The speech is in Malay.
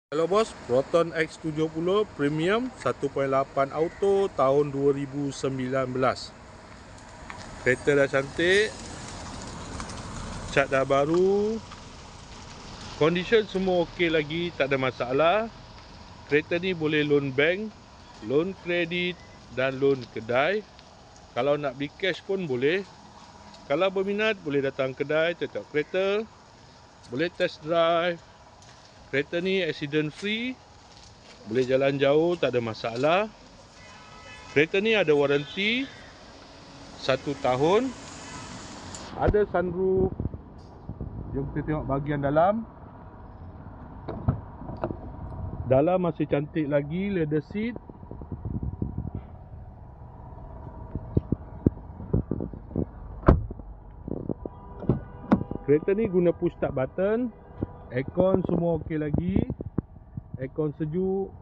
Hello bos, Proton X70 Premium 1.8 Auto tahun 2019. Kereta dah cantik, cat dah baru, condition semua okey lagi, tak ada masalah. Kereta ni boleh loan bank, loan kredit dan loan kedai. Kalau nak beli cash pun boleh. Kalau berminat boleh datang kedai, tengok kereta, boleh test drive. Kereta ni accident free, boleh jalan jauh, tak ada masalah. Kereta ni ada waranti 1 tahun. Ada sunroof. Jom kita tengok bahagian dalam. Dalam masih cantik lagi, leather seat. Kereta ni guna push start button. Aircon semua okey lagi. Aircon sejuk.